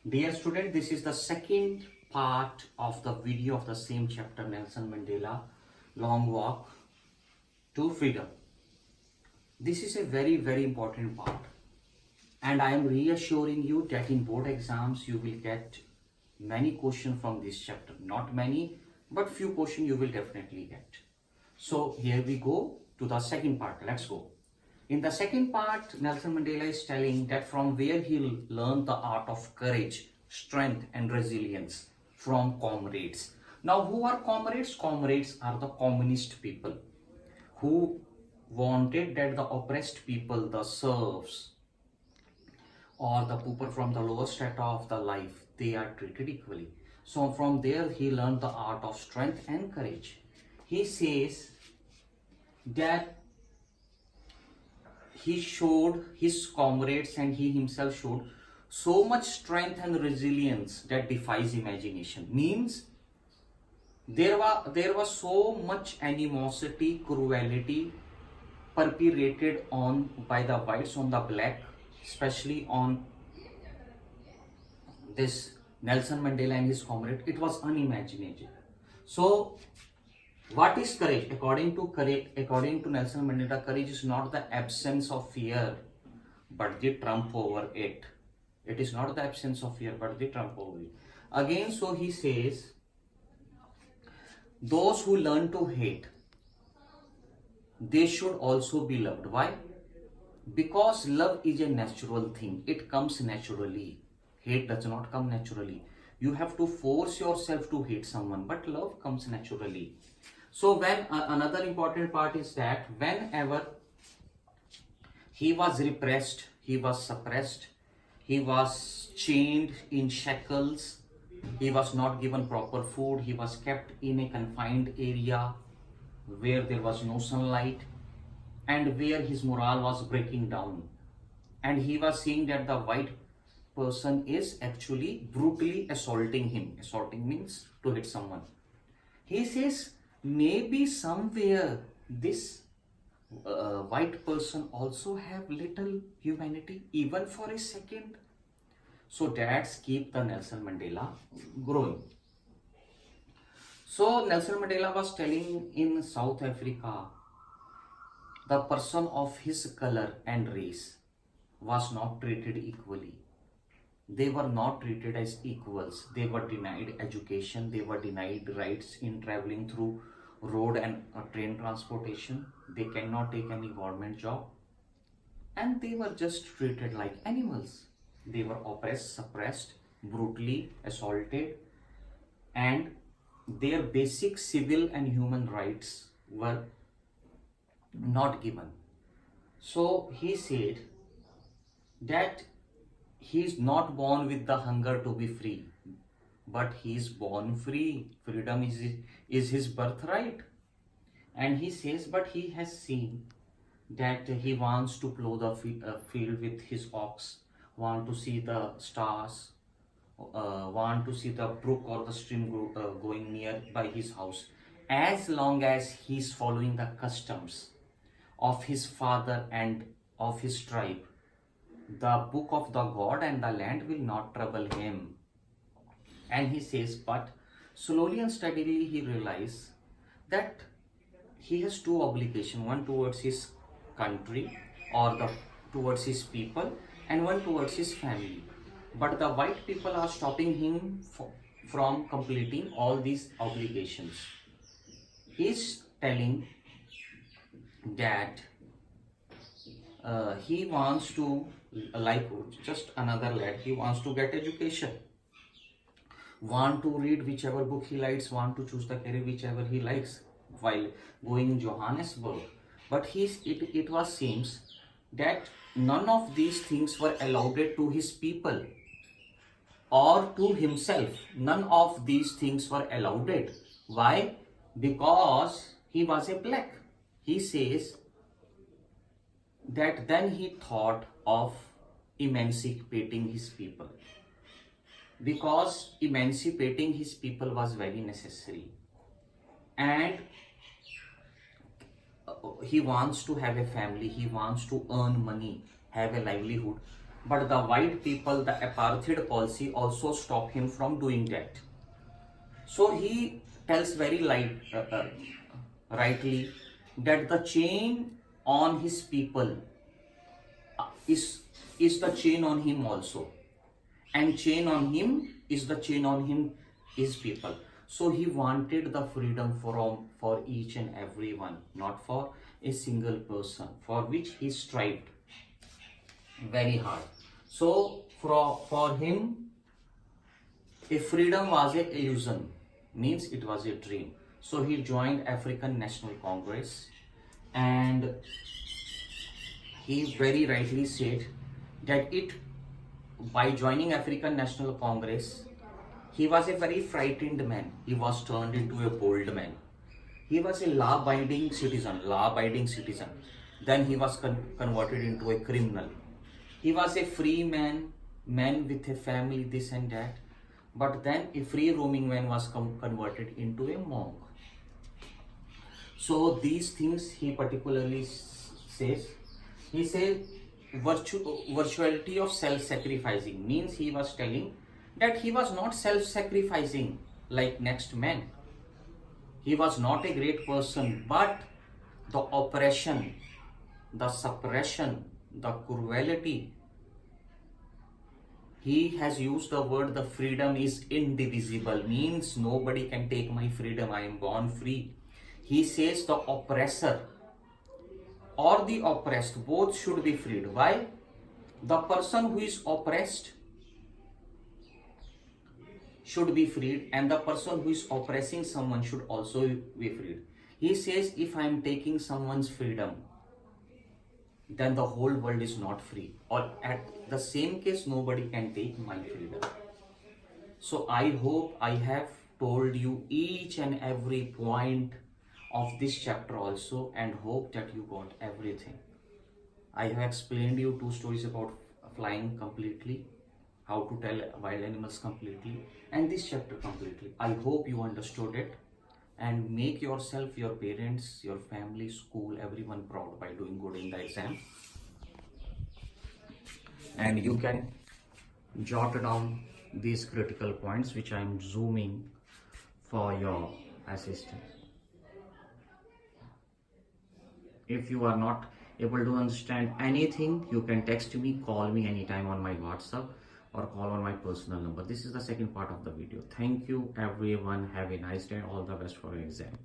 Dear student, this is the second part of the video of the same chapter, Nelson Mandela, Long Walk to Freedom. This is a very important part, and I am reassuring you that in board exams you will get many questions from this chapter. Not many, but few questions you will definitely get. So here we go to the second part. Let's go. In the second part, Nelson Mandela is telling that from where he learned the art of courage, strength and resilience from comrades. Now, who are comrades? Comrades are the communist people who wanted that the oppressed people, the serfs or the people from the lower strata of the life, they are treated equally. So from there he learned the art of strength and courage. He says that he showed his comrades and he himself showed so much strength and resilience that defies imagination. Means there was so much animosity, cruelty perpetrated on by the whites on the black, especially on this Nelson Mandela and his comrade. It was unimaginable. So what is courage? According to Nelson Mandela, courage is not the absence of fear, but the trump over it. It is not the absence of fear, but the trump over it. Again, so he says, those who learn to hate, they should also be loved. Why? Because love is a natural thing. It comes naturally. Hate does not come naturally. You have to force yourself to hate someone, but love comes naturally. So when another important part is that whenever he was repressed, he was suppressed, he was chained in shackles, he was not given proper food, he was kept in a confined area where there was no sunlight and where his morale was breaking down. And he was seeing that the white person is actually brutally assaulting him. Assaulting means to hit someone. He says, maybe somewhere this white person also have little humanity even for a second. So that's keep the Nelson Mandela growing. So Nelson Mandela was telling in South Africa, the person of his color and race was not treated equally. They were not treated as equals. They were denied education. They were denied rights in traveling through road and train transportation. They cannot take any government job. And they were just treated like animals. They were oppressed, suppressed, brutally assaulted, and their basic civil and human rights were not given. So he said that he is not born with the hunger to be free, but he is born free. Freedom is his birthright. And he says, but he has seen that he wants to plow the field with his ox, want to see the stars, want to see the brook or the stream going near by his house. As long as he is following the customs of his father and of his tribe, the book of the God and the land will not trouble him. And he says, but slowly and steadily he realizes that he has two obligations, one towards his country or towards his people and one towards his family. But the white people are stopping him from completing all these obligations. He is telling that he wants to, like just another lad, he wants to get education, want to read whichever book he likes, want to choose the career whichever he likes while going in Johannesburg. But it was seems that none of these things were allowed to his people or to himself. None of these things were allowed. Why? Because he was a black. He says that then he thought of emancipating his people, because emancipating his people was very necessary, and he wants to have a family, he wants to earn money, have a livelihood. but the white people, the apartheid policy also stopped him from doing that. So he tells very rightly that the chain on his people is the chain on him also, and chain on him is the chain on him is people. So he wanted the freedom for each and everyone, not for a single person, for which he strived very hard. So for him, a freedom was a illusion, means it was a dream. So he joined African National Congress, and he very rightly said that by joining African National Congress, he was a very frightened man. He was turned into a bold man. He was a law-abiding citizen. Then he was converted into a criminal. He was a free man with a family, this and that. But then a free roaming man was converted into a monk. So these things he particularly says. He says virtuality of self-sacrificing, means he was telling that he was not self-sacrificing like next man. He was not a great person, but the oppression, the suppression, the cruelty. He has used the word, the freedom is indivisible, means nobody can take my freedom, I am born free. He says the oppressor or the oppressed, both should be freed. Why? The person who is oppressed should be freed, and the person who is oppressing someone should also be freed. He says, if I am taking someone's freedom, then the whole world is not free. Or at the same case, nobody can take my freedom. So I hope I have told you each and every point of this chapter also, and hope that you got everything. I have explained you 2 stories about flying completely, how to tell wild animals completely, and this chapter completely. I hope you understood it, and make yourself, your parents, your family, school, everyone proud by doing good in the exam. And you can jot down these critical points which I am zooming for your assistance. If you are not able to understand anything, you can text me, call me anytime on my WhatsApp, or call on my personal number. This is the second part of the video. Thank you everyone. Have a nice day. All the best for your exam.